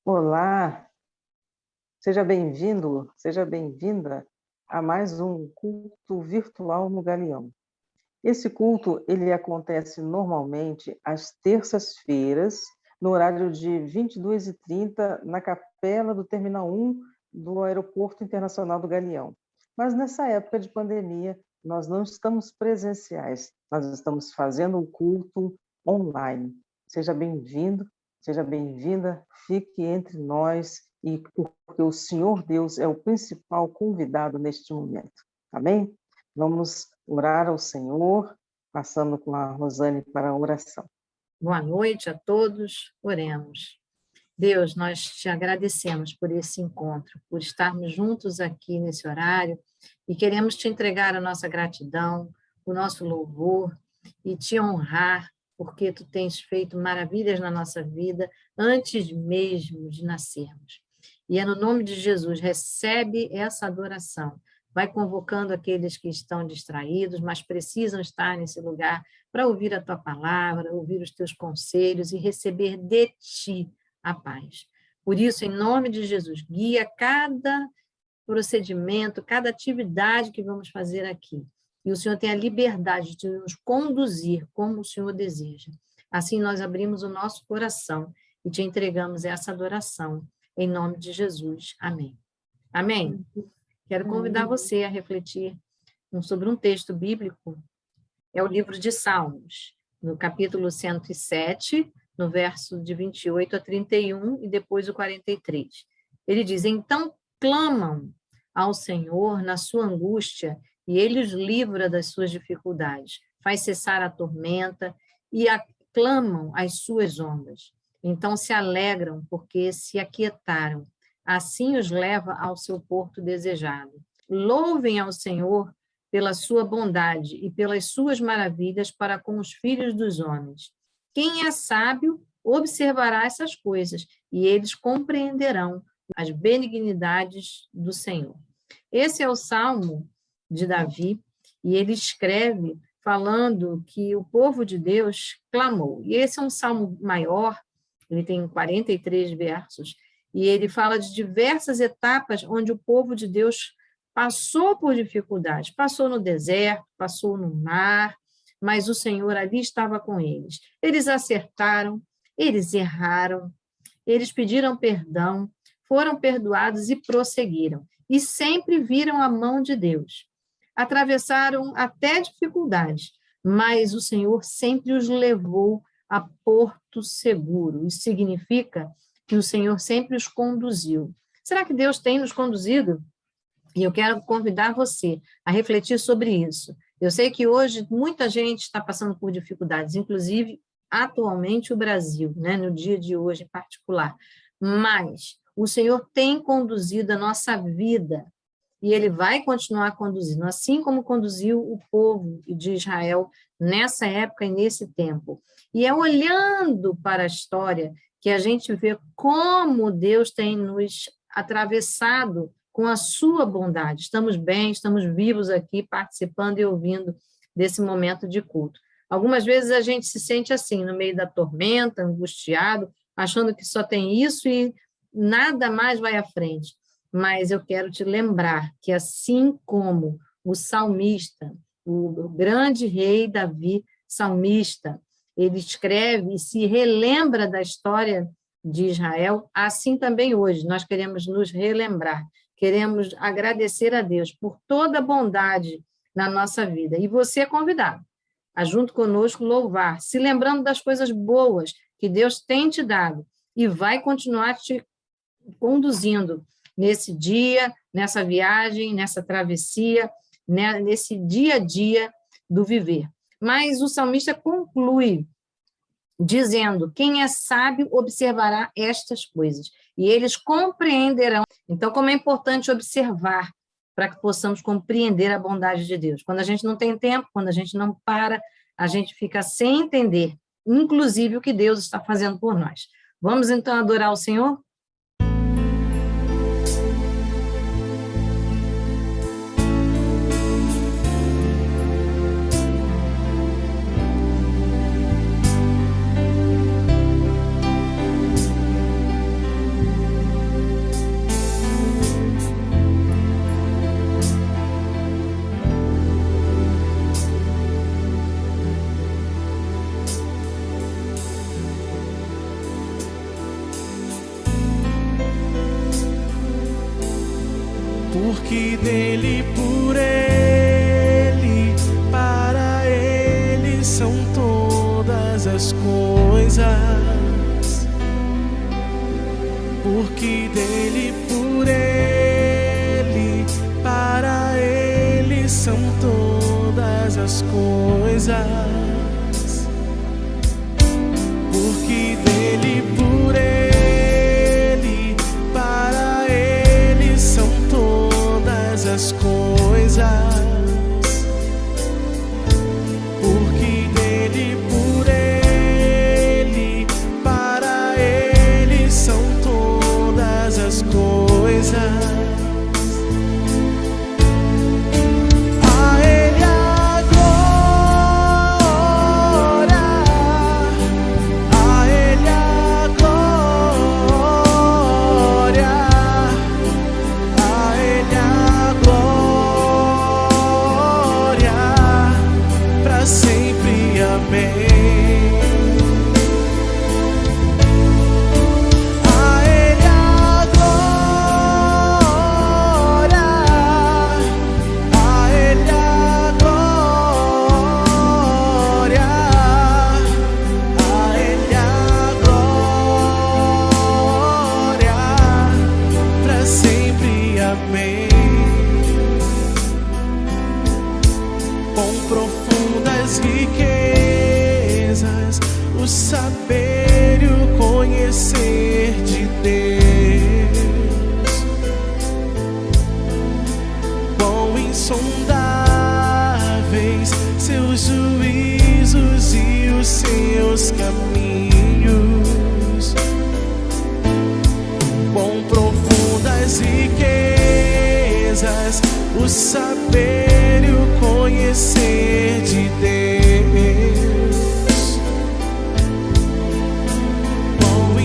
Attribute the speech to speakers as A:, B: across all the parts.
A: Olá, seja bem-vindo, seja bem-vinda a mais um culto virtual no Galeão. Esse culto, ele acontece normalmente às terças-feiras, no horário de 22h30, na capela do Terminal 1 do Aeroporto Internacional do Galeão. Mas nessa época de pandemia, nós não estamos presenciais, nós estamos fazendo o culto online. Seja bem-vindo, seja bem-vinda, fique entre nós, e porque o Senhor Deus é o principal convidado neste momento. Amém? Vamos orar ao Senhor, passando com a Rosane para a oração.
B: Boa noite a todos, oremos. Deus, nós te agradecemos por esse encontro, por estarmos juntos aqui nesse horário e queremos te entregar a nossa gratidão, o nosso louvor e te honrar, porque tu tens feito maravilhas na nossa vida antes mesmo de nascermos. E é no nome de Jesus, recebe essa adoração. Vai convocando aqueles que estão distraídos, mas precisam estar nesse lugar para ouvir a tua palavra, ouvir os teus conselhos e receber de ti a paz. Por isso, em nome de Jesus, guia cada procedimento, cada atividade que vamos fazer aqui. E o Senhor tem a liberdade de nos conduzir como o Senhor deseja. Assim, nós abrimos o nosso coração e te entregamos essa adoração. Em nome de Jesus. Amém. Amém? Quero convidar você a refletir sobre um texto bíblico. É o livro de Salmos, no capítulo 107, no verso de 28 a 31 e depois o 43. Ele diz: então clamam ao Senhor na sua angústia e ele os livra das suas dificuldades, faz cessar a tormenta e aclamam as suas ondas. Então se alegram porque se aquietaram, assim os leva ao seu porto desejado. Louvem ao Senhor pela sua bondade e pelas suas maravilhas para com os filhos dos homens. Quem é sábio observará essas coisas, e eles compreenderão as benignidades do Senhor. Esse é o Salmo de Davi, e ele escreve falando que o povo de Deus clamou. E esse é um salmo maior, ele tem 43 versos, e ele fala de diversas etapas onde o povo de Deus passou por dificuldades, passou no deserto, passou no mar, mas o Senhor ali estava com eles. Eles acertaram, eles erraram, eles pediram perdão, foram perdoados e prosseguiram. E sempre viram a mão de Deus. Atravessaram até dificuldades, mas o Senhor sempre os levou a porto seguro. Isso significa que o Senhor sempre os conduziu. Será que Deus tem nos conduzido? E eu quero convidar você a refletir sobre isso. Eu sei que hoje muita gente está passando por dificuldades, inclusive atualmente o Brasil, né, no dia de hoje em particular. Mas o Senhor tem conduzido a nossa vida e Ele vai continuar conduzindo, assim como conduziu o povo de Israel nessa época e nesse tempo. E é olhando para a história que a gente vê como Deus tem nos atravessado com a sua bondade. Estamos bem, estamos vivos aqui, participando e ouvindo desse momento de culto. Algumas vezes a gente se sente assim, no meio da tormenta, angustiado, achando que só tem isso e nada mais vai à frente. Mas eu quero te lembrar que assim como o salmista, o grande rei Davi, salmista, ele escreve e se relembra da história de Israel, assim também hoje nós queremos nos relembrar. Queremos agradecer a Deus por toda a bondade na nossa vida. E você é convidado a, junto conosco, louvar, se lembrando das coisas boas que Deus tem te dado e vai continuar te conduzindo nesse dia, nessa viagem, nessa travessia, né, nesse dia a dia do viver. Mas o salmista conclui dizendo: quem é sábio observará estas coisas, e eles compreenderão. Então, como é importante observar para que possamos compreender a bondade de Deus. Quando a gente não tem tempo, quando a gente não para, a gente fica sem entender, inclusive o que Deus está fazendo por nós. Vamos então adorar o Senhor?
C: todas as coisas, porque dele, por ele, para ele são todas as coisas, porque dele, por ele, para ele são todas as coisas. O saber e o conhecer de Deus, quão insondáveis seus juízos e os seus caminhos, quão profundas riquezas o saber e o conhecer de Deus.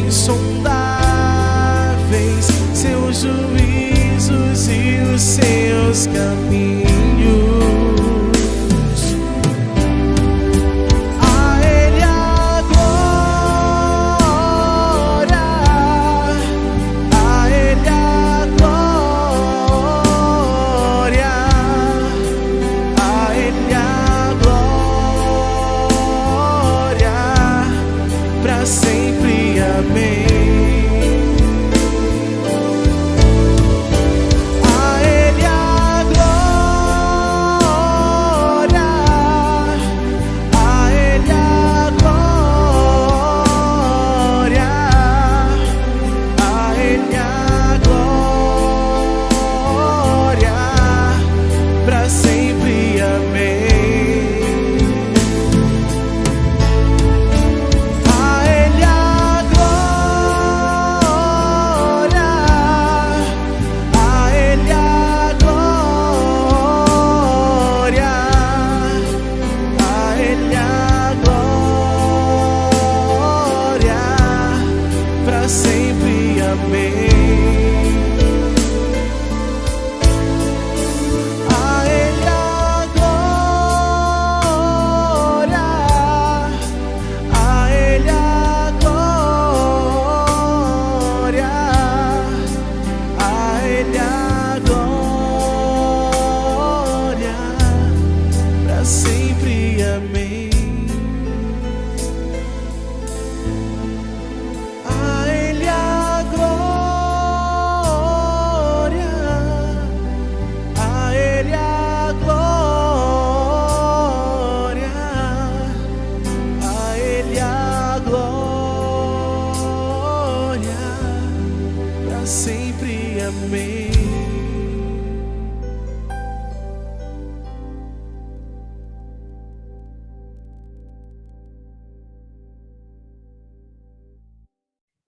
C: Insondáveis seus juízos e os seus caminhos. A Ele a glória, a Ele a glória, a Ele a glória, pra sempre. Amém.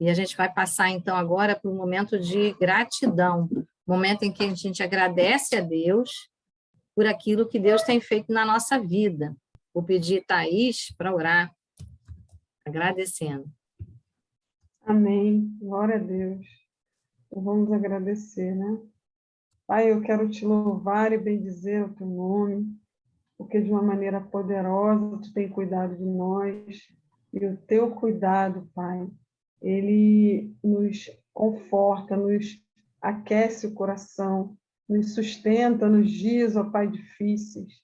B: E a gente vai passar, então, agora para um momento de gratidão, momento em que a gente agradece a Deus por aquilo que Deus tem feito na nossa vida. Vou pedir Thaís para orar, agradecendo.
D: Amém. Glória a Deus. Então, vamos agradecer, né? Pai, eu quero te louvar e bendizer o teu nome, porque de uma maneira poderosa tu tem cuidado de nós, e o teu cuidado, Pai, ele nos conforta, nos aquece o coração, nos sustenta nos dias, ó Pai, difíceis.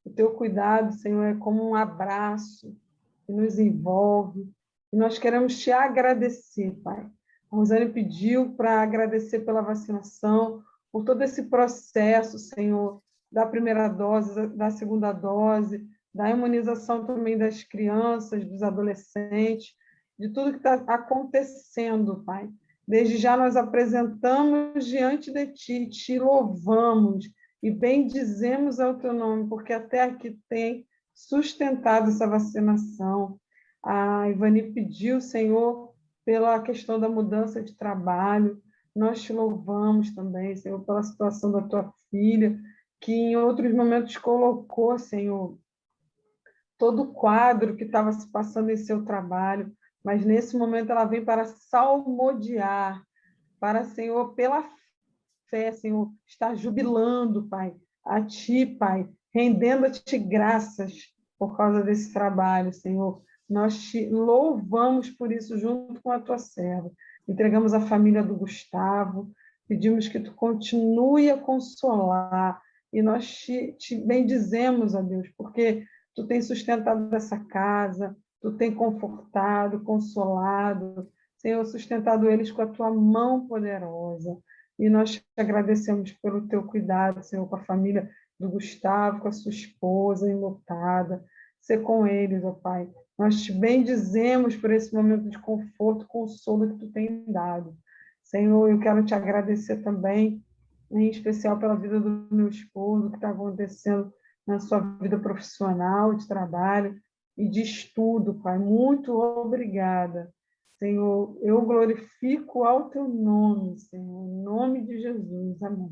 D: O teu cuidado, Senhor, é como um abraço que nos envolve. E nós queremos te agradecer, Pai. A Rosane pediu para agradecer pela vacinação, por todo esse processo, Senhor, da primeira dose, da segunda dose, da imunização também das crianças, dos adolescentes, de tudo que está acontecendo, Pai. Desde já nós apresentamos diante de Ti, te louvamos e bendizemos ao Teu nome, porque até aqui tem sustentado essa vacinação. A Ivani pediu, Senhor, pela questão da mudança de trabalho. Nós te louvamos também, Senhor, pela situação da tua filha, que em outros momentos colocou, Senhor, todo o quadro que estava se passando em seu trabalho, mas nesse momento ela vem para salmodiar, para, Senhor, pela fé, Senhor, estar jubilando, Pai, a Ti, Pai, rendendo a Ti graças por causa desse trabalho, Senhor. Nós te louvamos por isso junto com a Tua serva. Entregamos a família do Gustavo, pedimos que Tu continue a consolar, e nós te bendizemos, ó Deus, porque Tu tens sustentado essa casa, Tu tens confortado, consolado, Senhor, sustentado eles com a Tua mão poderosa. E nós te agradecemos pelo Teu cuidado, Senhor, com a família do Gustavo, com a sua esposa enlutada. Ser com eles, ó Pai. Nós te bendizemos por esse momento de conforto, consolo que Tu tens dado. Senhor, eu quero te agradecer também, em especial pela vida do meu esposo, que está acontecendo na sua vida profissional, de trabalho e de estudo, Pai. Muito obrigada. Senhor, eu glorifico ao Teu nome, Senhor, em nome de Jesus. Amém.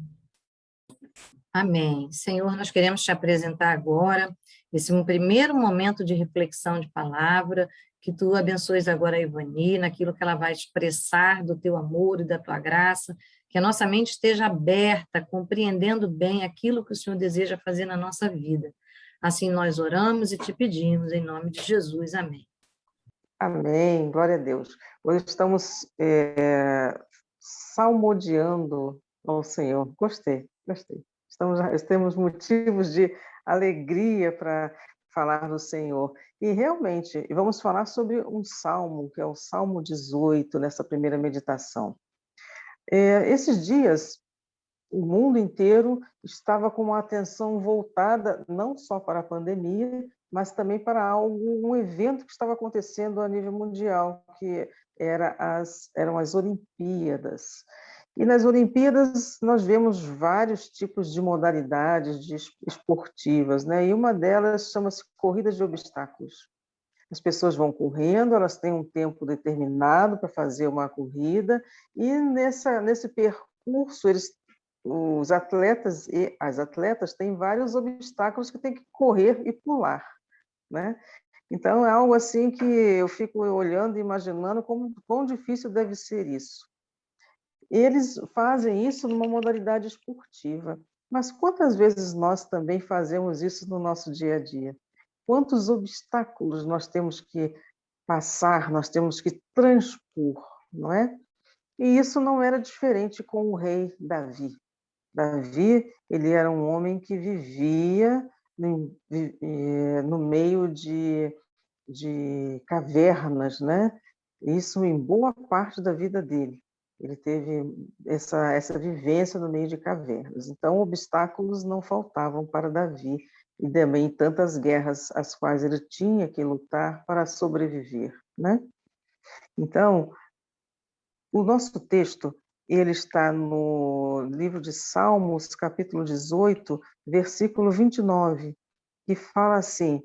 B: Amém. Senhor, nós queremos te apresentar agora esse um primeiro momento de reflexão de palavra, que Tu abençoes agora a Ivani, naquilo que ela vai expressar do Teu amor e da Tua graça, que a nossa mente esteja aberta, compreendendo bem aquilo que o Senhor deseja fazer na nossa vida. Assim nós oramos e te pedimos, em nome de Jesus. Amém.
A: Amém, glória a Deus. Hoje estamos salmodiando ao Senhor. Gostei. Temos motivos de alegria para falar do Senhor. E realmente, vamos falar sobre um salmo, que é o Salmo 18, nessa primeira meditação. Esses dias, o mundo inteiro estava com a atenção voltada não só para a pandemia, mas também para um evento que estava acontecendo a nível mundial, que eram as Olimpíadas. E nas Olimpíadas nós vemos vários tipos de modalidades esportivas, né? E uma delas chama-se corrida de obstáculos. As pessoas vão correndo, elas têm um tempo determinado para fazer uma corrida, e nesse percurso os atletas e as atletas têm vários obstáculos que têm que correr e pular, né? Então, é algo assim que eu fico olhando e imaginando quão difícil deve ser isso. Eles fazem isso numa modalidade esportiva, mas quantas vezes nós também fazemos isso no nosso dia a dia? Quantos obstáculos nós temos que passar, nós temos que transpor, não é? E isso não era diferente com o rei Davi. Davi, ele era um homem que vivia no meio de cavernas, né? Isso em boa parte da vida dele. Ele teve essa vivência no meio de cavernas. Então, obstáculos não faltavam para Davi, e também tantas guerras as quais ele tinha que lutar para sobreviver, né? Então, o nosso texto, ele está no livro de Salmos, capítulo 18, versículo 29, que fala assim: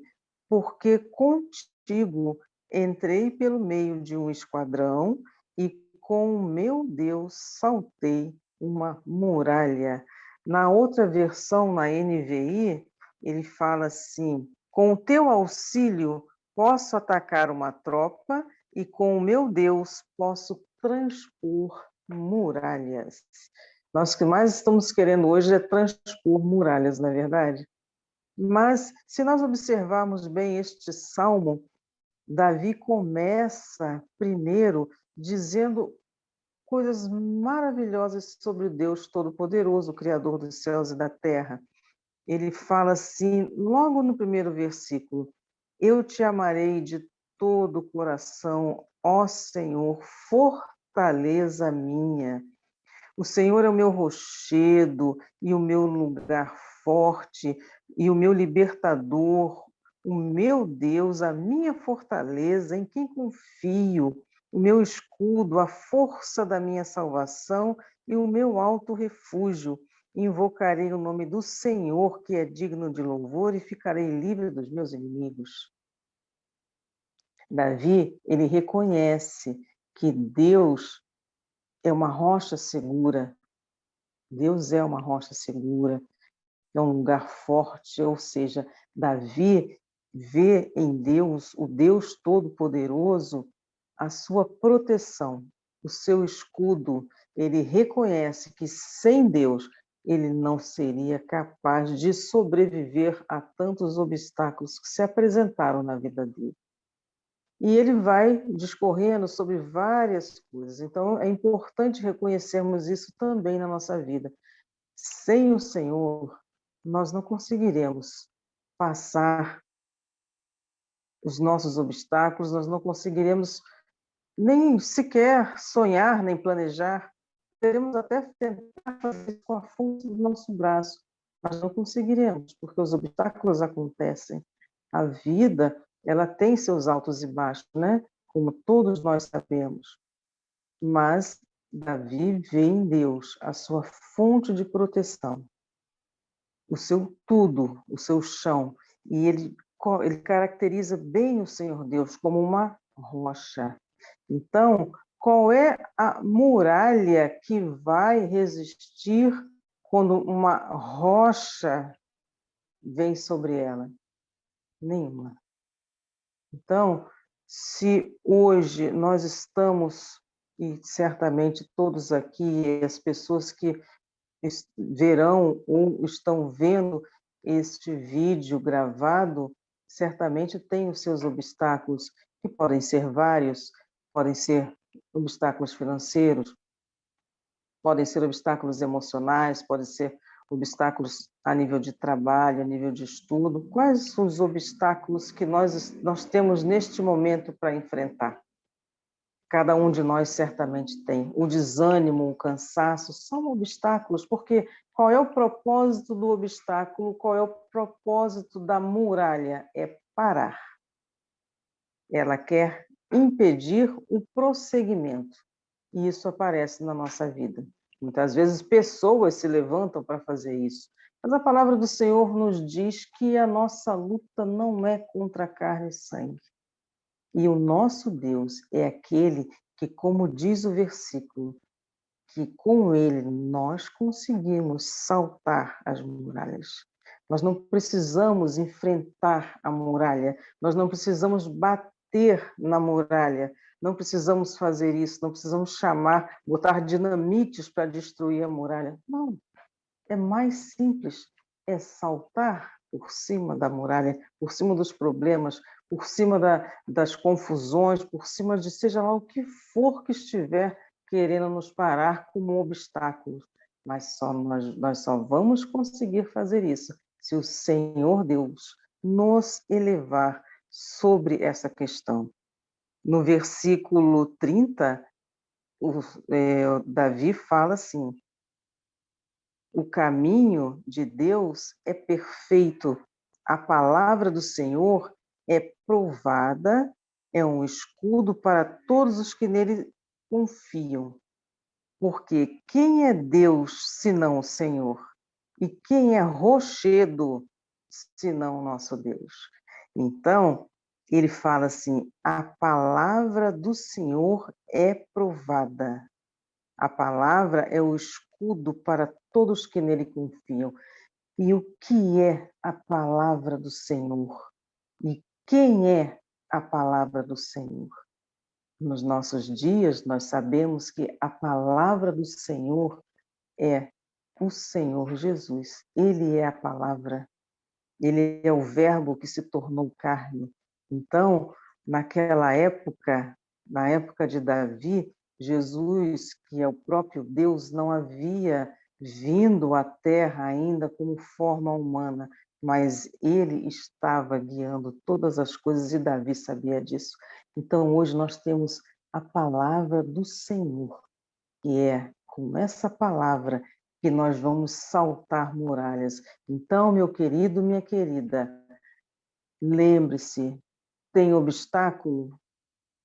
A: porque contigo entrei pelo meio de um esquadrão e com o meu Deus saltei uma muralha. Na outra versão, na NVI, ele fala assim: com o teu auxílio posso atacar uma tropa e com o meu Deus posso transpor muralhas. Nós que mais estamos querendo hoje é transpor muralhas, não é verdade? Mas, se nós observarmos bem este salmo, Davi começa primeiro dizendo coisas maravilhosas sobre o Deus Todo-Poderoso, Criador dos céus e da terra. Ele fala assim, logo no primeiro versículo: eu te amarei de todo o coração, ó Senhor, fortaleza minha. O Senhor é o meu rochedo e o meu lugar forte e o meu libertador, o meu Deus, a minha fortaleza, em quem confio, o meu escudo, a força da minha salvação e o meu alto refúgio. Invocarei o nome do Senhor, que é digno de louvor, e ficarei livre dos meus inimigos. Davi, ele reconhece que Deus é uma rocha segura. Deus é uma rocha segura, é um lugar forte, ou seja, Davi vê em Deus, o Deus Todo-Poderoso, a sua proteção, o seu escudo. Ele reconhece que sem Deus ele não seria capaz de sobreviver a tantos obstáculos que se apresentaram na vida dele. E ele vai discorrendo sobre várias coisas. Então, é importante reconhecermos isso também na nossa vida. Sem o Senhor, nós não conseguiremos passar os nossos obstáculos, nós não conseguiremos nem sequer sonhar, nem planejar. Teremos até tentar fazer isso com a força do nosso braço, mas não conseguiremos, porque os obstáculos acontecem. A vida, ela tem seus altos e baixos, né? Como todos nós sabemos. Mas Davi vê em Deus a sua fonte de proteção, o seu tudo, o seu chão, e ele caracteriza bem o Senhor Deus como uma rocha. Então, qual é a muralha que vai resistir quando uma rocha vem sobre ela? Nenhuma. Então, se hoje nós estamos, e certamente todos aqui, as pessoas que verão ou estão vendo este vídeo gravado, certamente têm os seus obstáculos, que podem ser vários, podem ser obstáculos financeiros, podem ser obstáculos emocionais, podem ser obstáculos a nível de trabalho, a nível de estudo. Quais são os obstáculos que nós temos neste momento para enfrentar? Cada um de nós certamente tem. O desânimo, o cansaço são obstáculos, porque qual é o propósito do obstáculo? Qual é o propósito da muralha? É parar. Ela quer impedir o prosseguimento. E isso aparece na nossa vida. Muitas vezes pessoas se levantam para fazer isso. Mas a palavra do Senhor nos diz que a nossa luta não é contra carne e sangue. E o nosso Deus é aquele que, como diz o versículo, que com ele nós conseguimos saltar as muralhas. Nós não precisamos enfrentar a muralha, nós não precisamos bater na muralha, não precisamos fazer isso, não precisamos botar dinamites para destruir a muralha. Não, é mais simples, é saltar por cima da muralha, por cima dos problemas, por cima das confusões, por cima de seja lá o que for que estiver querendo nos parar como obstáculos. Mas nós só vamos conseguir fazer isso se o Senhor Deus nos elevar sobre essa questão. No versículo 30, Davi fala assim: o caminho de Deus é perfeito, a palavra do Senhor é provada, é um escudo para todos os que nele confiam. Porque quem é Deus senão o Senhor? E quem é rochedo senão o nosso Deus? Então, ele fala assim: a palavra do Senhor é provada. A palavra é o escudo para todos que nele confiam. E o que é a palavra do Senhor? E quem é a palavra do Senhor? Nos nossos dias, nós sabemos que a palavra do Senhor é o Senhor Jesus. Ele é a palavra. Ele é o verbo que se tornou carne. Então, naquela época, na época de Davi, Jesus, que é o próprio Deus, não havia vindo à Terra ainda como forma humana, mas ele estava guiando todas as coisas e Davi sabia disso. Então, hoje nós temos a palavra do Senhor, que é com essa palavra que nós vamos saltar muralhas. Então, meu querido, minha querida, lembre-se, tem obstáculo?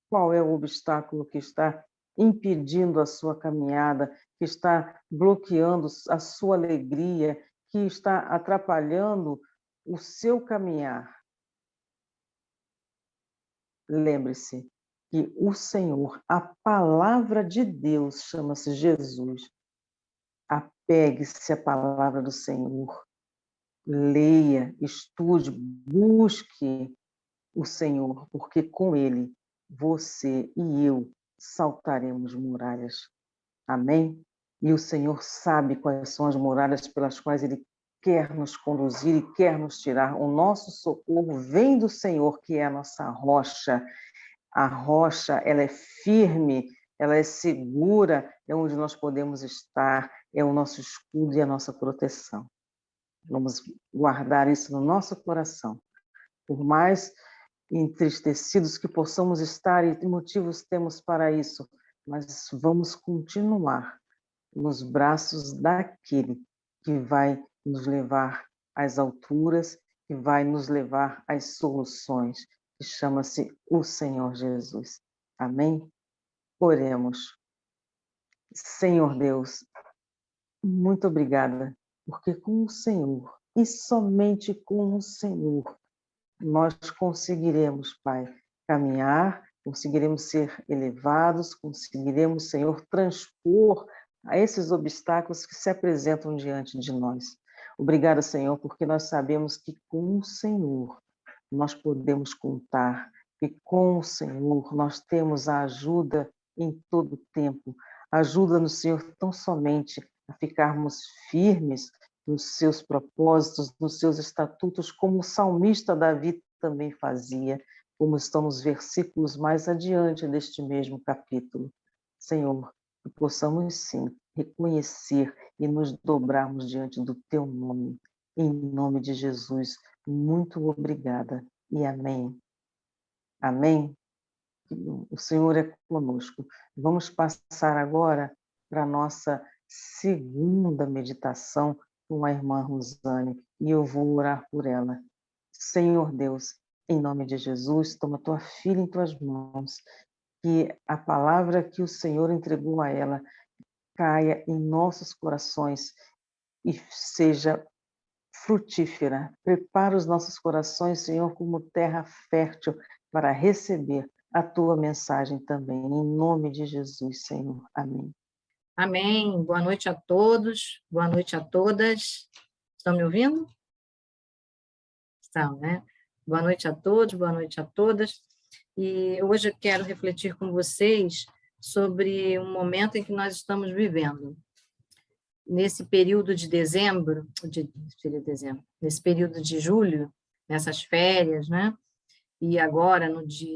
A: Qual é o obstáculo que está impedindo a sua caminhada, que está bloqueando a sua alegria, que está atrapalhando o seu caminhar? Lembre-se que o Senhor, a palavra de Deus, chama-se Jesus. Apegue-se à palavra do Senhor. Leia, estude, busque o Senhor, porque com Ele, você e eu saltaremos muralhas. Amém? E o Senhor sabe quais são as muralhas pelas quais Ele quer nos conduzir e quer nos tirar. O nosso socorro vem do Senhor, que é a nossa rocha. A rocha, ela é firme, ela é segura, é onde nós podemos estar, é o nosso escudo e a nossa proteção. Vamos guardar isso no nosso coração. Por mais entristecidos que possamos estar, e motivos temos para isso, mas vamos continuar nos braços daquele que vai nos levar às alturas, que vai nos levar às soluções, que chama-se o Senhor Jesus. Amém? Oremos. Senhor Deus, muito obrigada, porque com o Senhor, e somente com o Senhor, nós conseguiremos, Pai, caminhar, conseguiremos ser elevados, conseguiremos, Senhor, transpor a esses obstáculos que se apresentam diante de nós. Obrigada, Senhor, porque nós sabemos que com o Senhor nós podemos contar, e com o Senhor nós temos a ajuda em todo tempo. Ajuda-nos, Senhor, tão somente a ficarmos firmes nos seus propósitos, nos seus estatutos, como o salmista Davi também fazia, como estão nos versículos mais adiante deste mesmo capítulo. Senhor, que possamos sim reconhecer e nos dobrarmos diante do teu nome. Em nome de Jesus, muito obrigada e amém. Amém? O Senhor é conosco. Vamos passar agora para a nossa segunda meditação com a irmã Rosane, e eu vou orar por ela. Senhor Deus, em nome de Jesus, toma tua filha em tuas mãos, que a palavra que o Senhor entregou a ela caia em nossos corações e seja frutífera. Prepara os nossos corações, Senhor, como terra fértil para receber a tua mensagem também. Em nome de Jesus, Senhor. Amém.
B: Amém. Boa noite a todos, boa noite a todas. Estão me ouvindo? Estão, né? Boa noite a todos, boa noite a todas. E hoje eu quero refletir com vocês sobre um momento em que nós estamos vivendo. Nesse período de dezembro, nesse período de julho, nessas férias, né? E agora,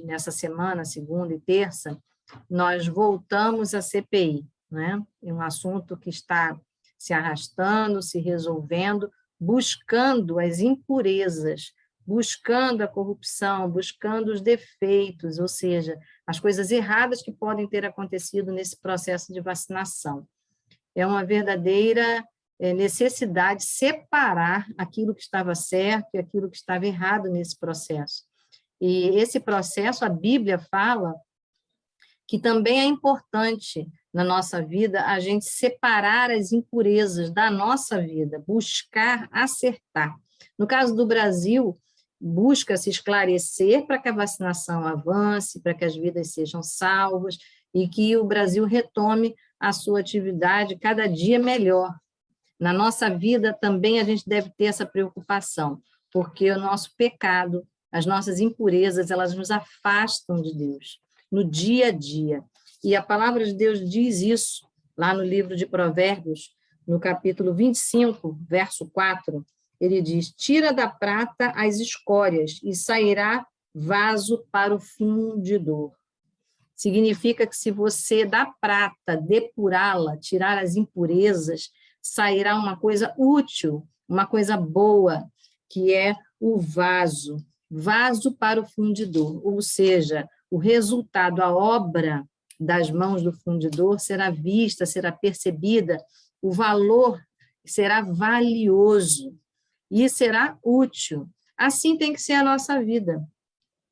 B: nessa semana, segunda e terça, nós voltamos à CPI, né? É um assunto que está se arrastando, se resolvendo, buscando as impurezas, buscando a corrupção, buscando os defeitos, ou seja, as coisas erradas que podem ter acontecido nesse processo de vacinação. É uma verdadeira necessidade separar aquilo que estava certo e aquilo que estava errado nesse processo. E esse processo, a Bíblia fala que também é importante na nossa vida a gente separar as impurezas da nossa vida, buscar acertar. No caso do Brasil, busca se esclarecer para que a vacinação avance, para que as vidas sejam salvas e que o Brasil retome a sua atividade cada dia melhor. Na nossa vida também a gente deve ter essa preocupação, porque o nosso pecado, as nossas impurezas, elas nos afastam de Deus no dia a dia. E a palavra de Deus diz isso lá no livro de Provérbios, no capítulo 25, verso 4, ele diz: tira da prata as escórias e sairá vaso para o fundidor. Significa que se você da prata depurá-la, tirar as impurezas, sairá uma coisa útil, uma coisa boa, que é o vaso para o fundidor, ou seja, o resultado, a obra das mãos do fundidor será vista, será percebida, o valor será valioso e será útil. Assim tem que ser a nossa vida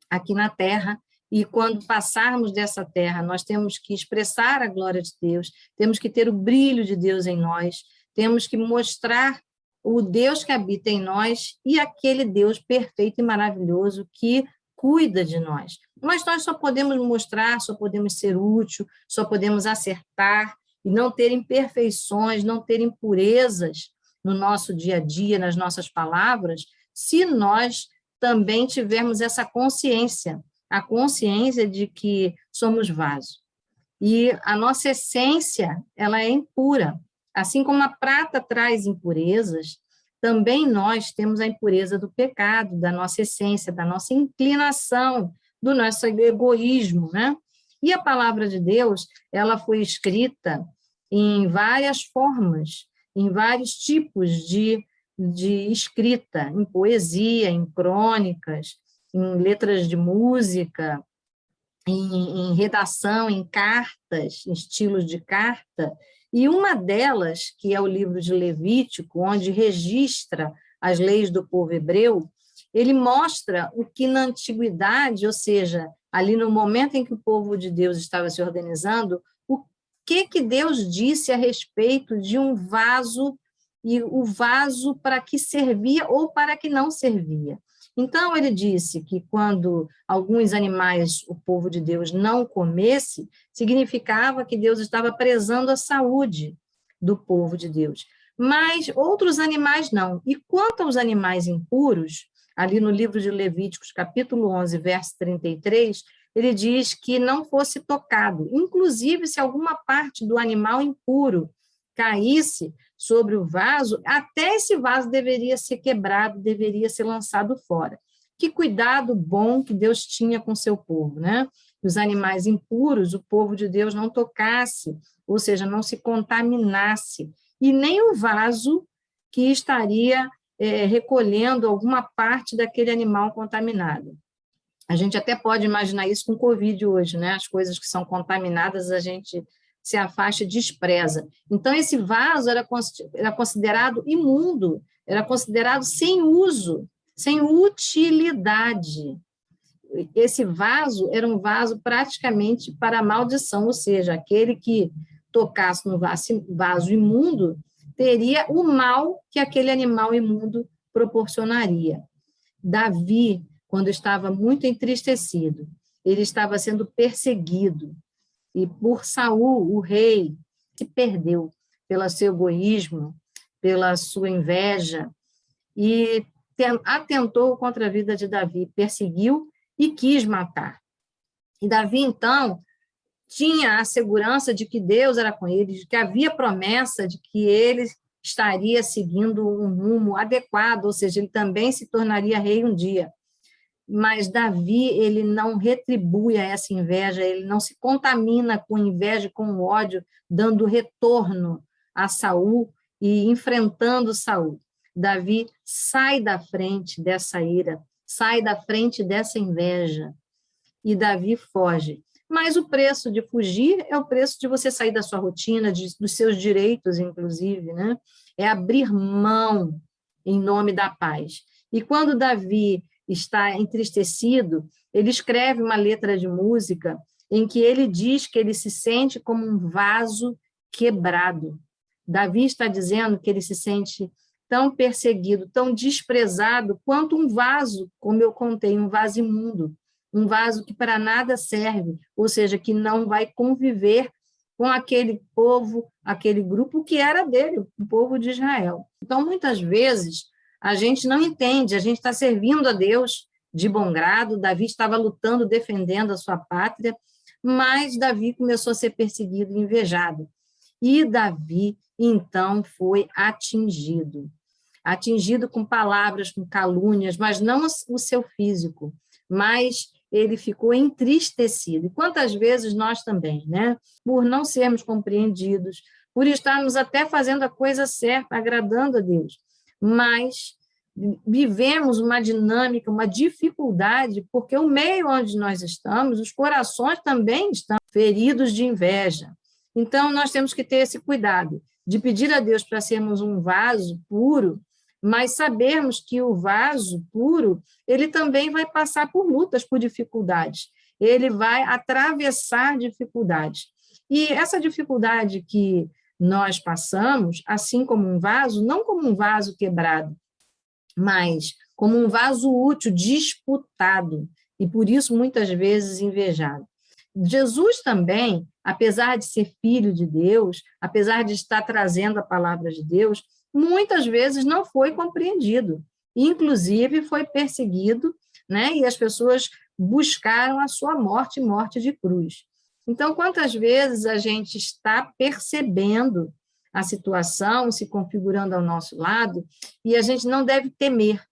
B: aqui na Terra, e quando passarmos dessa terra, nós temos que expressar a glória de Deus, temos que ter o brilho de Deus em nós, temos que mostrar o Deus que habita em nós e aquele Deus perfeito e maravilhoso que cuida de nós. Mas nós só podemos mostrar, só podemos ser útil, só podemos acertar e não ter imperfeições, não ter impurezas no nosso dia a dia, nas nossas palavras, se nós também tivermos essa consciência, a consciência de que somos vaso. E a nossa essência, ela é impura. Assim como a prata traz impurezas, também nós temos a impureza do pecado, da nossa essência, da nossa inclinação, do nosso egoísmo, né? E a palavra de Deus, ela foi escrita em várias formas, em vários tipos de escrita, em poesia, em crônicas, em letras de música, em redação, em cartas, em estilos de carta, e uma delas, que é o livro de Levítico, onde registra as leis do povo hebreu, ele mostra o que na antiguidade, ou seja, ali no momento em que o povo de Deus estava se organizando, o que Deus disse a respeito de um vaso, e o vaso para que servia ou para que não servia. Então, ele disse que quando alguns animais o povo de Deus não comesse, significava que Deus estava prezando a saúde do povo de Deus. Mas outros animais não. E quanto aos animais impuros, ali no livro de Levíticos, capítulo 11, verso 33, ele diz que não fosse tocado. Inclusive, se alguma parte do animal impuro caísse sobre o vaso, até esse vaso deveria ser quebrado, deveria ser lançado fora. Que cuidado bom que Deus tinha com seu povo, né? Os animais impuros, o povo de Deus não tocasse, ou seja, não se contaminasse, e nem o vaso que estaria recolhendo alguma parte daquele animal contaminado. A gente até pode imaginar isso com o Covid hoje, né? As coisas que são contaminadas, a gente se afasta e despreza. Então, esse vaso era considerado imundo, era considerado sem uso, sem utilidade. Esse vaso era um vaso praticamente para maldição, ou seja, aquele que tocasse no vaso imundo teria o mal que aquele animal imundo proporcionaria. Davi, quando estava muito entristecido, ele estava sendo perseguido, e por Saul, o rei, se perdeu pelo seu egoísmo, pela sua inveja, e atentou contra a vida de Davi, perseguiu e quis matar. E Davi, então, tinha a segurança de que Deus era com ele, de que havia promessa de que ele estaria seguindo um rumo adequado, ou seja, ele também se tornaria rei um dia. Mas Davi, ele não retribui a essa inveja, ele não se contamina com inveja, com ódio, dando retorno a Saul e enfrentando Saul. Davi sai da frente dessa ira, sai da frente dessa inveja, e Davi foge. Mas o preço de fugir é o preço de você sair da sua rotina, dos seus direitos, inclusive, né? É abrir mão em nome da paz. E quando Davi está entristecido, ele escreve uma letra de música em que ele diz que ele se sente como um vaso quebrado. Davi está dizendo que ele se sente tão perseguido, tão desprezado, quanto um vaso, como eu contei, um vaso imundo, um vaso que para nada serve, ou seja, que não vai conviver com aquele povo, aquele grupo que era dele, o povo de Israel. Então, muitas vezes, a gente não entende, a gente está servindo a Deus de bom grado, Davi estava lutando, defendendo a sua pátria, mas Davi começou a ser perseguido e invejado. E Davi, então, foi atingido com palavras, com calúnias, mas não o seu físico, mas ele ficou entristecido. E quantas vezes nós também, né? Por não sermos compreendidos, por estarmos até fazendo a coisa certa, agradando a Deus, mas vivemos uma dinâmica, uma dificuldade, porque o meio onde nós estamos, os corações também estão feridos de inveja. Então, nós temos que ter esse cuidado de pedir a Deus para sermos um vaso puro, mas sabermos que o vaso puro, ele também vai passar por lutas, por dificuldades. Ele vai atravessar dificuldades. E essa dificuldade que nós passamos, assim como um vaso, não como um vaso quebrado, mas como um vaso útil, disputado, e por isso muitas vezes invejado. Jesus também, apesar de ser filho de Deus, apesar de estar trazendo a palavra de Deus, muitas vezes não foi compreendido, inclusive foi perseguido, né? E as pessoas buscaram a sua morte, morte de cruz. Então, quantas vezes a gente está percebendo a situação se configurando ao nosso lado e a gente não deve temer,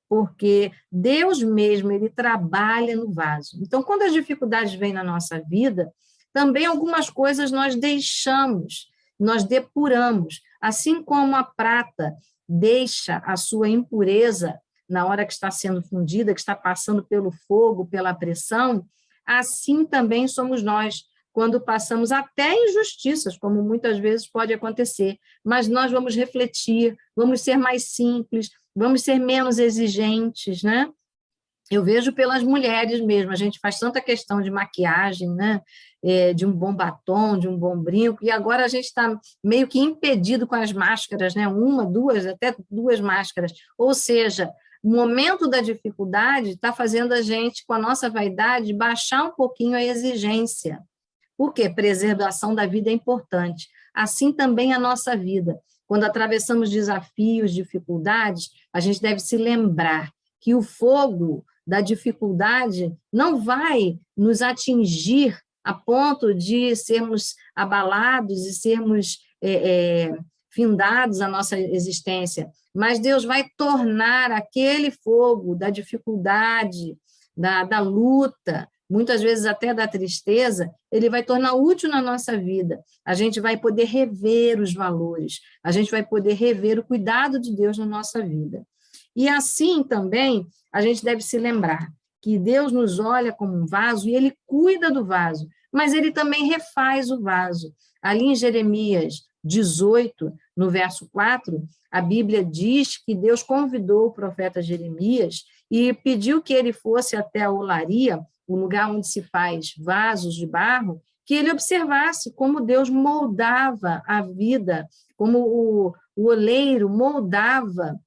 B: porque Deus mesmo, ele trabalha no vaso. Então, quando as dificuldades vêm na nossa vida, também algumas coisas nós deixamos, nós depuramos, assim como a prata deixa a sua impureza na hora que está sendo fundida, que está passando pelo fogo, pela pressão, assim também somos nós, quando passamos até injustiças, como muitas vezes pode acontecer, mas nós vamos refletir, vamos ser mais simples, vamos ser menos exigentes, né? Eu vejo pelas mulheres mesmo, a gente faz tanta questão de maquiagem, né? De um bom batom, de um bom brinco, e agora a gente está meio que impedido com as máscaras, né? Uma, duas, até duas máscaras. Ou seja, o momento da dificuldade está fazendo a gente, com a nossa vaidade, baixar um pouquinho a exigência. Por quê? Preservação da vida é importante. Assim também a nossa vida. Quando atravessamos desafios, dificuldades, a gente deve se lembrar que o fogo da dificuldade não vai nos atingir a ponto de sermos abalados e sermos findados a nossa existência, mas Deus vai tornar aquele fogo da dificuldade, da luta, muitas vezes até da tristeza, ele vai tornar útil na nossa vida. A gente vai poder rever os valores, a gente vai poder rever o cuidado de Deus na nossa vida. E assim também, a gente deve se lembrar que Deus nos olha como um vaso e ele cuida do vaso, mas ele também refaz o vaso. Ali em Jeremias 18, no verso 4, a Bíblia diz que Deus convidou o profeta Jeremias e pediu que ele fosse até a olaria, o lugar onde se faz vasos de barro, que ele observasse como Deus moldava a vida, como o oleiro moldava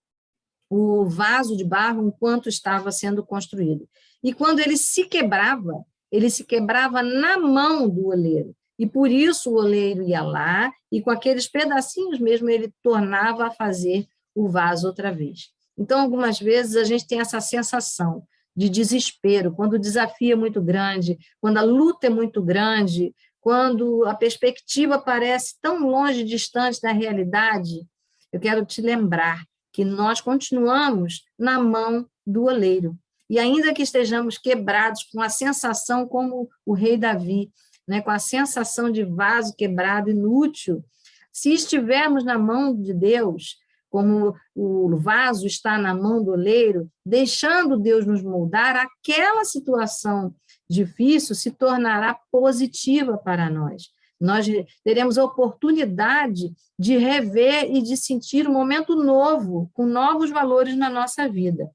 B: o vaso de barro enquanto estava sendo construído. E quando ele se quebrava na mão do oleiro. E por isso o oleiro ia lá e com aqueles pedacinhos mesmo ele tornava a fazer o vaso outra vez. Então, algumas vezes a gente tem essa sensação de desespero, quando o desafio é muito grande, quando a luta é muito grande, quando a perspectiva parece tão longe, distante da realidade. Eu quero te lembrar que nós continuamos na mão do oleiro. E ainda que estejamos quebrados, com a sensação como o rei Davi, né, com a sensação de vaso quebrado, inútil, se estivermos na mão de Deus, como o vaso está na mão do oleiro, deixando Deus nos moldar, aquela situação difícil se tornará positiva para nós. Nós teremos a oportunidade de rever e de sentir um momento novo, com novos valores na nossa vida.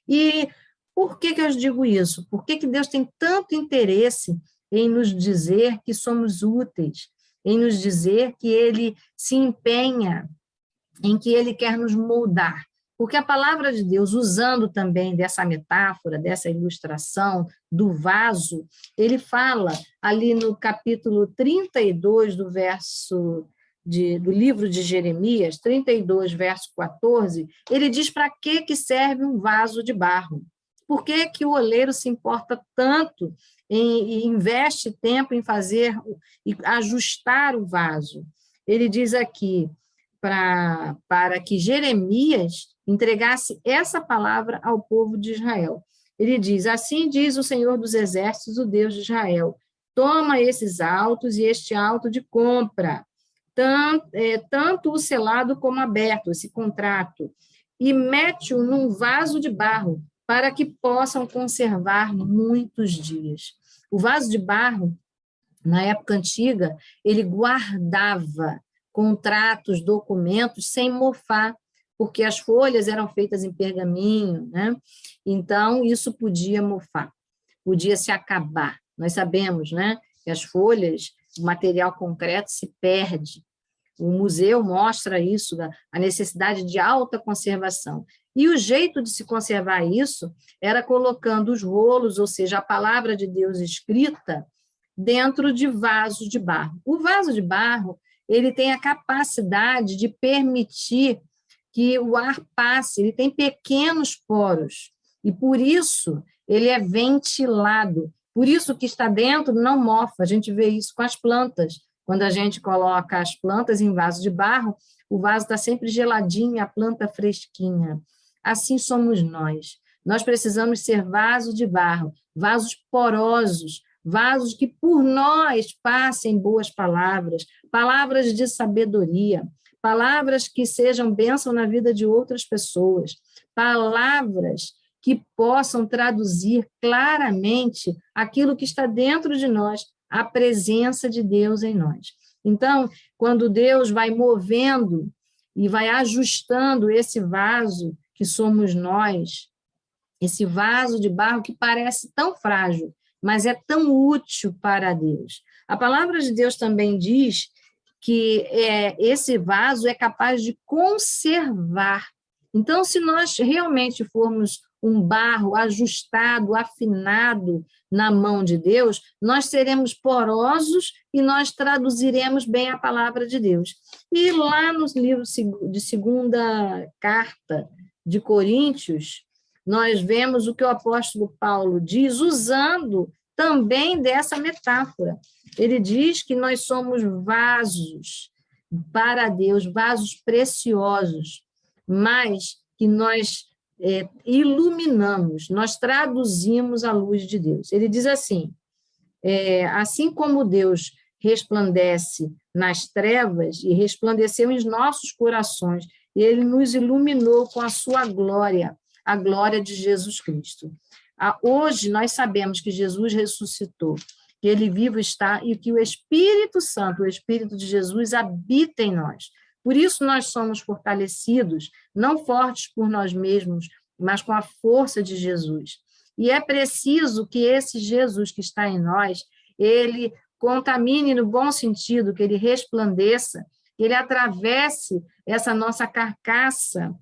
B: E por que eu digo isso? Por que Deus tem tanto interesse em nos dizer que somos úteis, em nos dizer que Ele se empenha, em que Ele quer nos moldar? Porque a palavra de Deus, usando também dessa metáfora, dessa ilustração do vaso, ele fala ali no capítulo 32 do livro de Jeremias, 32, verso 14, ele diz para que serve um vaso de barro. Por que o oleiro se importa tanto e investe tempo em fazer e ajustar o vaso? Ele diz aqui, para que Jeremias entregasse essa palavra ao povo de Israel. Ele diz, assim diz o Senhor dos Exércitos, o Deus de Israel, toma esses autos e este auto de compra, tanto o selado como aberto, esse contrato, e mete-o num vaso de barro, para que possam conservar muitos dias. O vaso de barro, na época antiga, ele guardava contratos, documentos, sem mofar, porque as folhas eram feitas em pergaminho, né? Então, isso podia mofar, podia se acabar. Nós sabemos, né, que as folhas, o material concreto se perde. O museu mostra isso, a necessidade de alta conservação. E o jeito de se conservar isso era colocando os rolos, ou seja, a palavra de Deus escrita, dentro de vasos de barro. O vaso de barro, ele tem a capacidade de permitir que o ar passe, ele tem pequenos poros, e por isso ele é ventilado. Por isso que está dentro não mofa. A gente vê isso com as plantas. Quando a gente coloca as plantas em vaso de barro, o vaso está sempre geladinho, a planta fresquinha. Assim somos nós. Nós precisamos ser vasos de barro, vasos porosos, vasos que por nós passem boas palavras, palavras de sabedoria, palavras que sejam bênção na vida de outras pessoas, palavras que possam traduzir claramente aquilo que está dentro de nós, a presença de Deus em nós. Então, quando Deus vai movendo e vai ajustando esse vaso que somos nós, esse vaso de barro que parece tão frágil, mas é tão útil para Deus. A palavra de Deus também diz que esse vaso é capaz de conservar. Então, se nós realmente formos um barro ajustado, afinado na mão de Deus, nós seremos porosos e nós traduziremos bem a palavra de Deus. E lá no livro de segunda carta de Coríntios, nós vemos o que o apóstolo Paulo diz, usando também dessa metáfora. Ele diz que nós somos vasos para Deus, vasos preciosos, mas que nós iluminamos, nós traduzimos a luz de Deus. Ele diz assim, assim como Deus resplandece nas trevas e resplandeceu em nossos corações, ele nos iluminou com a sua glória, a glória de Jesus Cristo. Hoje nós sabemos que Jesus ressuscitou, que ele vivo está e que o Espírito Santo, o Espírito de Jesus, habita em nós. Por isso nós somos fortalecidos, não fortes por nós mesmos, mas com a força de Jesus. E é preciso que esse Jesus que está em nós, ele contamine no bom sentido, que ele resplandeça, que ele atravesse essa nossa carcaça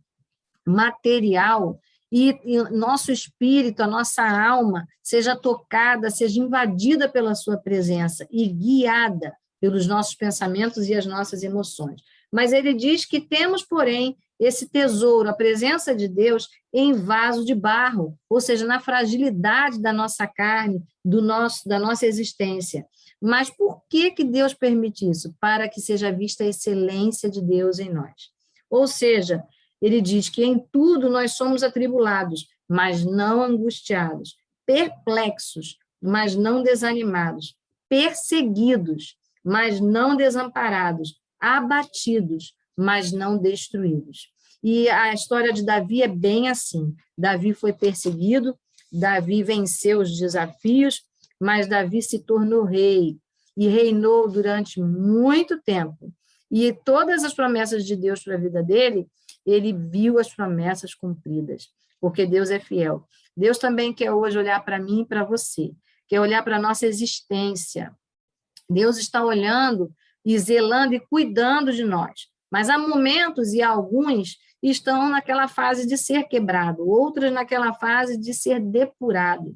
B: material e nosso espírito, a nossa alma, seja tocada, seja invadida pela sua presença e guiada pelos nossos pensamentos e as nossas emoções. Mas ele diz que temos, porém, esse tesouro, a presença de Deus, em vaso de barro, ou seja, na fragilidade da nossa carne, da nossa existência. Mas por que Deus permite isso? Para que seja vista a excelência de Deus em nós. Ou seja, ele diz que em tudo nós somos atribulados, mas não angustiados, perplexos, mas não desanimados, perseguidos, mas não desamparados, abatidos, mas não destruídos. E a história de Davi é bem assim. Davi foi perseguido, Davi venceu os desafios, mas Davi se tornou rei e reinou durante muito tempo. E todas as promessas de Deus para a vida dele, ele viu as promessas cumpridas, porque Deus é fiel. Deus também quer hoje olhar para mim e para você, quer olhar para a nossa existência. Deus está olhando e zelando e cuidando de nós. Mas há momentos e alguns estão naquela fase de ser quebrado, outros naquela fase de ser depurado,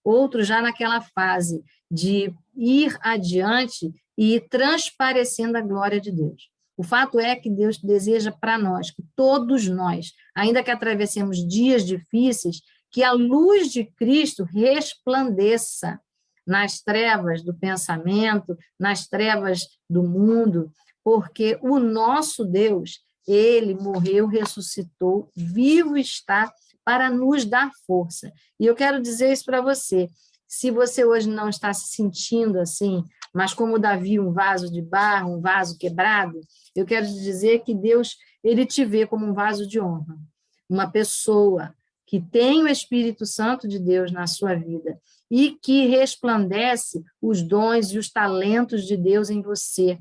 B: outros já naquela fase de ir adiante e ir transparecendo a glória de Deus. O fato é que Deus deseja para nós, que todos nós, ainda que atravessemos dias difíceis, que a luz de Cristo resplandeça nas trevas do pensamento, nas trevas do mundo, porque o nosso Deus, ele morreu, ressuscitou, vivo está para nos dar força. E eu quero dizer isso para você, se você hoje não está se sentindo assim, mas como Davi, um vaso de barro, um vaso quebrado, eu quero te dizer que Deus, ele te vê como um vaso de honra, uma pessoa que tem o Espírito Santo de Deus na sua vida e que resplandece os dons e os talentos de Deus em você,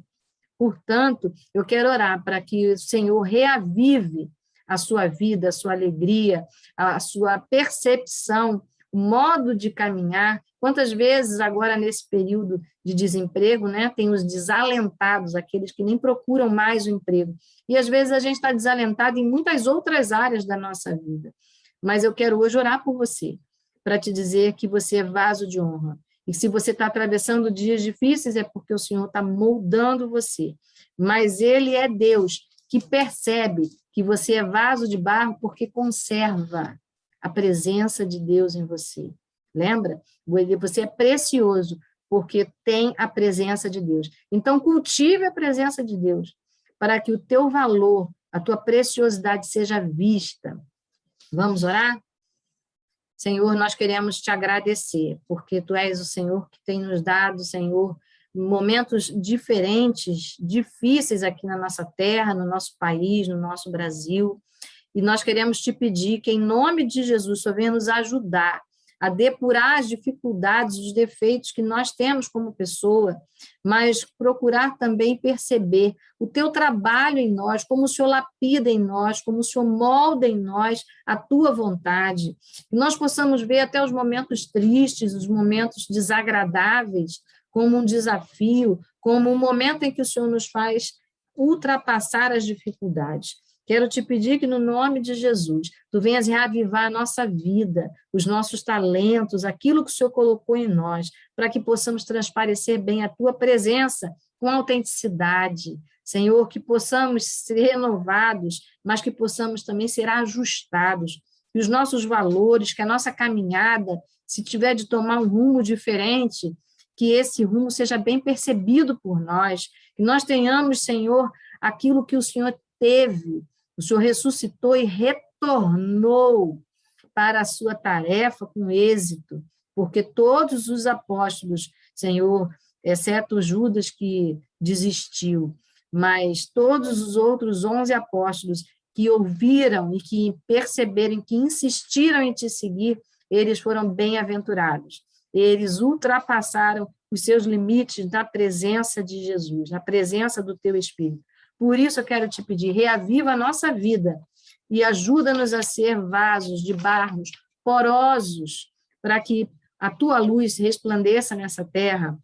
B: Portanto, eu quero orar para que o Senhor reavive a sua vida, a sua alegria, a sua percepção, o modo de caminhar. Quantas vezes agora nesse período de desemprego, né, tem os desalentados, aqueles que nem procuram mais o emprego. E às vezes a gente está desalentado em muitas outras áreas da nossa vida. Mas eu quero hoje orar por você, para te dizer que você é vaso de honra. E se você está atravessando dias difíceis, é porque o Senhor está moldando você. Mas Ele é Deus que percebe que você é vaso de barro porque conserva a presença de Deus em você. Lembra? Você é precioso porque tem a presença de Deus. Então, cultive a presença de Deus para que o teu valor, a tua preciosidade seja vista. Vamos orar? Senhor, nós queremos te agradecer, porque tu és o Senhor que tem nos dado, Senhor, momentos diferentes, difíceis aqui na nossa terra, no nosso país, no nosso Brasil, e nós queremos te pedir que, em nome de Jesus, o Senhor venha nos ajudar a depurar as dificuldades, os defeitos que nós temos como pessoa, mas procurar também perceber o teu trabalho em nós, como o Senhor lapida em nós, como o Senhor molda em nós a tua vontade. Que nós possamos ver até os momentos tristes, os momentos desagradáveis, como um desafio, como um momento em que o Senhor nos faz ultrapassar as dificuldades. Quero te pedir que, no nome de Jesus, tu venhas reavivar a nossa vida, os nossos talentos, aquilo que o Senhor colocou em nós, para que possamos transparecer bem a tua presença com autenticidade. Senhor, que possamos ser renovados, mas que possamos também ser ajustados. E os nossos valores, que a nossa caminhada, se tiver de tomar um rumo diferente, que esse rumo seja bem percebido por nós, que nós tenhamos, Senhor, aquilo que o Senhor teve. O Senhor ressuscitou e retornou para a sua tarefa com êxito, porque todos os apóstolos, Senhor, exceto Judas que desistiu, mas todos os outros 11 apóstolos que ouviram e que perceberam, que insistiram em te seguir, eles foram bem-aventurados. Eles ultrapassaram os seus limites na presença de Jesus, na presença do teu Espírito. Por isso eu quero te pedir, reaviva a nossa vida e ajuda-nos a ser vasos de barros porosos, para que a tua luz resplandeça nessa terra.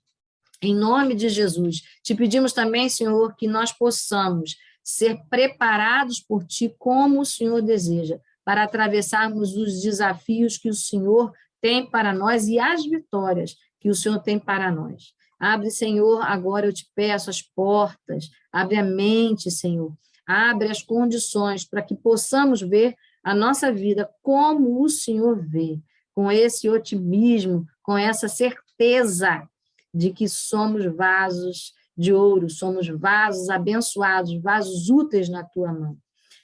B: Em nome de Jesus, te pedimos também, Senhor, que nós possamos ser preparados por ti como o Senhor deseja, para atravessarmos os desafios que o Senhor tem para nós e as vitórias que o Senhor tem para nós. Abre, Senhor, agora eu te peço as portas, abre a mente, Senhor, abre as condições para que possamos ver a nossa vida como o Senhor vê, com esse otimismo, com essa certeza de que somos vasos de ouro, somos vasos abençoados, vasos úteis na tua mão.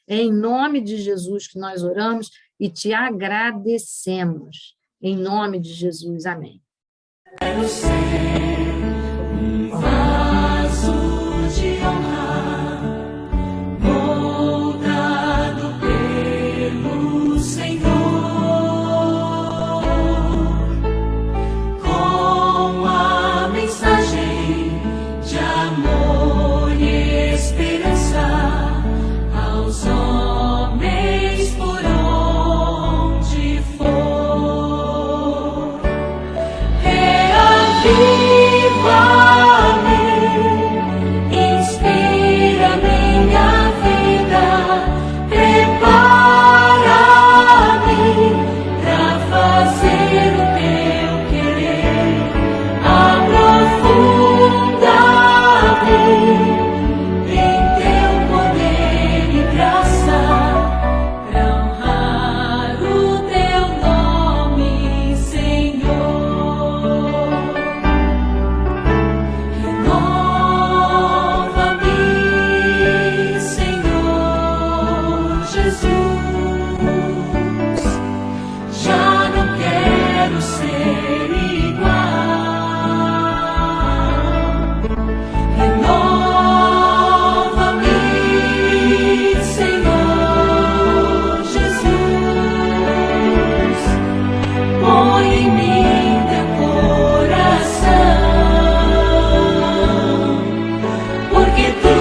B: É em nome de Jesus que nós oramos e te agradecemos. Em nome de Jesus, amém.
C: Quero ser um vaso de honra, moldado pelo Senhor, com a mensagem de amor e esperança aos homens por onde for. Reaviva-me, inspira minha vida, prepara-me para fazer o teu querer, aprofunda-me em teu poder e graça, para honrar o teu nome, Senhor. Renova-me, Senhor Jesus, já não quero ser igual. Renova-me, Senhor Jesus, põe em mim teu coração, porque tu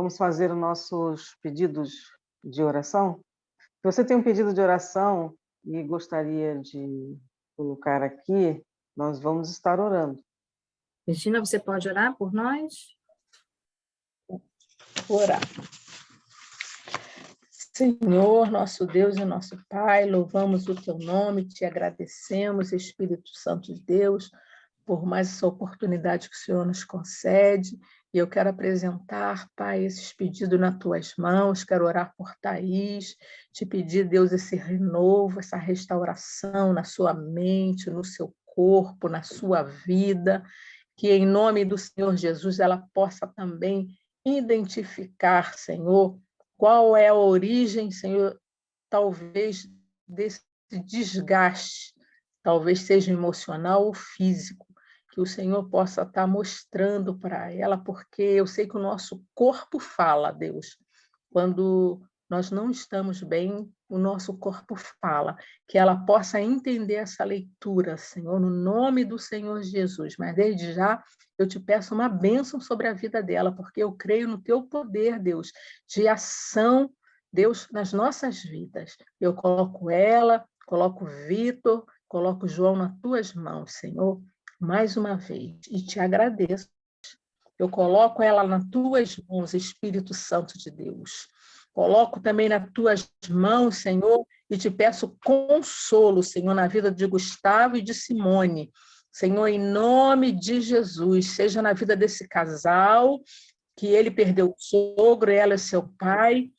A: vamos fazer os nossos pedidos de oração. Se você tem um pedido de oração e gostaria de colocar aqui, nós vamos estar orando.
B: Regina, você pode orar por nós?
E: Orar. Senhor, nosso Deus e nosso Pai, louvamos o teu nome, te agradecemos, Espírito Santo de Deus, por mais essa oportunidade que o Senhor nos concede. E eu quero apresentar, Pai, esses pedidos nas tuas mãos, quero orar por Thaís, te pedir, Deus, esse renovo, essa restauração na sua mente, no seu corpo, na sua vida, que em nome do Senhor Jesus ela possa também identificar, Senhor, qual é a origem, Senhor, talvez desse desgaste, talvez seja emocional ou físico, que o Senhor possa estar mostrando para ela, porque eu sei que o nosso corpo fala, Deus. Quando nós não estamos bem, o nosso corpo fala, que ela possa entender essa leitura, Senhor, no nome do Senhor Jesus. Mas desde já eu te peço uma bênção sobre a vida dela, porque eu creio no teu poder, Deus, de ação, Deus, nas nossas vidas. Eu coloco ela, coloco o Vitor, coloco o João nas tuas mãos, Senhor, mais uma vez, e te agradeço. Eu coloco ela nas tuas mãos, Espírito Santo de Deus. Coloco também nas tuas mãos, Senhor, e te peço consolo, Senhor, na vida de Gustavo e de Simone. Senhor, em nome de Jesus, seja na vida desse casal, que ele perdeu o sogro, ela é seu pai,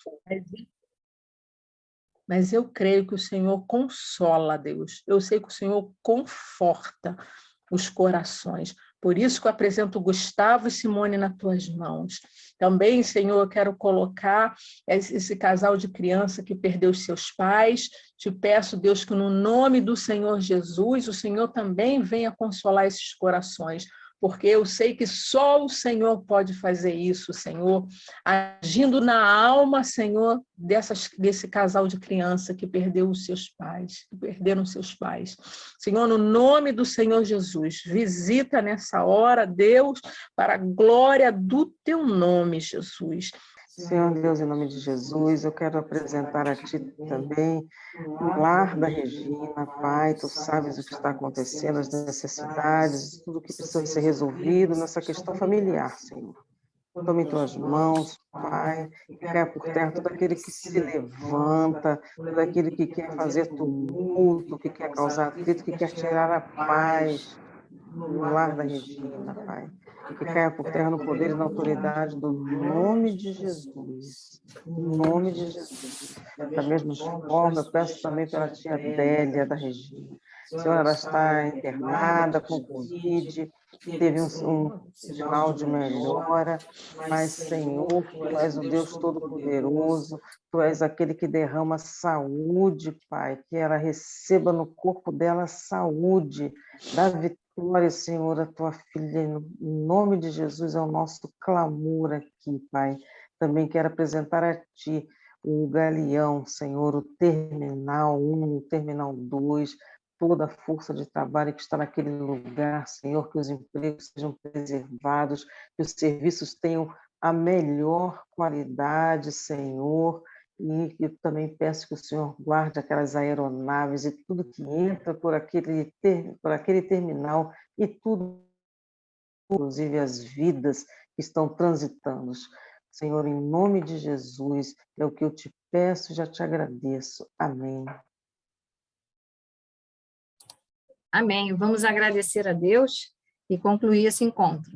E: mas eu creio que o Senhor consola, Deus. Eu sei que o Senhor conforta os corações. Por isso que eu apresento Gustavo e Simone nas tuas mãos. Também, Senhor, eu quero colocar esse casal de criança que perdeu os seus pais. Te peço, Deus, que no nome do Senhor Jesus, o Senhor também venha consolar esses corações, porque eu sei que só o Senhor pode fazer isso, Senhor, agindo na alma, Senhor, desse casal de criança que perdeu os seus pais, que perderam seus pais. Senhor, no nome do Senhor Jesus, visita nessa hora, Deus, para a glória do teu nome, Jesus.
A: Senhor Deus, em nome de Jesus, eu quero apresentar a Ti também o lar da Regina, Pai. Tu sabes o que está acontecendo, as necessidades, tudo que precisa ser resolvido nessa questão familiar, Senhor. Tome em Tuas mãos, Pai, e caia por terra todo aquele que se levanta, todo aquele que quer fazer tumulto, que quer causar atrito, que quer tirar a paz no lar da Regina, Pai. Que caia por terra no poder e na autoridade do nome de Jesus. Em nome de Jesus. Da mesma forma, eu peço também pela tia Adélia da Regina. Senhora, ela está internada com Covid, teve um sinal de melhora, mas, Senhor, Tu és o Deus Todo-Poderoso, Tu és aquele que derrama saúde, Pai, que ela receba no corpo dela saúde, da vitória, Senhor, a Tua filha, em nome de Jesus é o nosso clamor aqui, Pai. Também quero apresentar a Ti o Galeão, Senhor, o Terminal 1, o Terminal 2, toda a força de trabalho que está naquele lugar, Senhor, que os empregos sejam preservados, que os serviços tenham a melhor qualidade, Senhor, e eu também peço que o Senhor guarde aquelas aeronaves e tudo que entra por aquele terminal e tudo, inclusive as vidas que estão transitando. Senhor, em nome de Jesus, é o que eu te peço e já te agradeço. Amém.
B: Amém. Vamos agradecer a Deus e concluir esse encontro.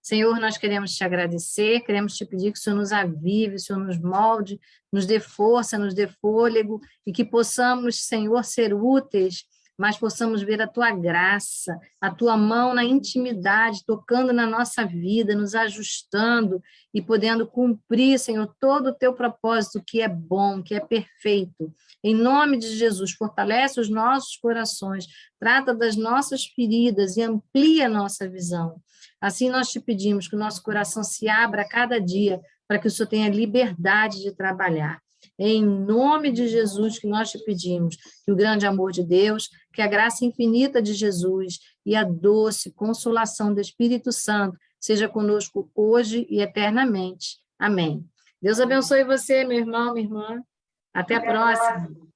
B: Senhor, nós queremos te agradecer, queremos te pedir que o Senhor nos avive, o Senhor nos molde, nos dê força, nos dê fôlego, e que possamos, Senhor, ser úteis, mas possamos ver a Tua graça, a Tua mão na intimidade, tocando na nossa vida, nos ajustando e podendo cumprir, Senhor, todo o Teu propósito que é bom, que é perfeito. Em nome de Jesus, fortalece os nossos corações, trata das nossas feridas e amplia a nossa visão. Assim nós te pedimos que o nosso coração se abra a cada dia para que o Senhor tenha liberdade de trabalhar. Em nome de Jesus que nós te pedimos que o grande amor de Deus, que a graça infinita de Jesus e a doce consolação do Espírito Santo seja conosco hoje e eternamente. Amém. Deus abençoe você, meu irmão, minha irmã. Até a próxima.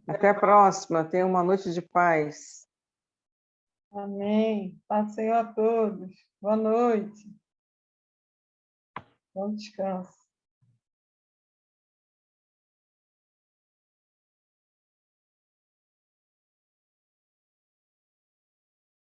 A: Até a próxima. Tenha uma noite de paz.
D: Amém. Paz do Senhor a todos. Boa noite. Bom descanso.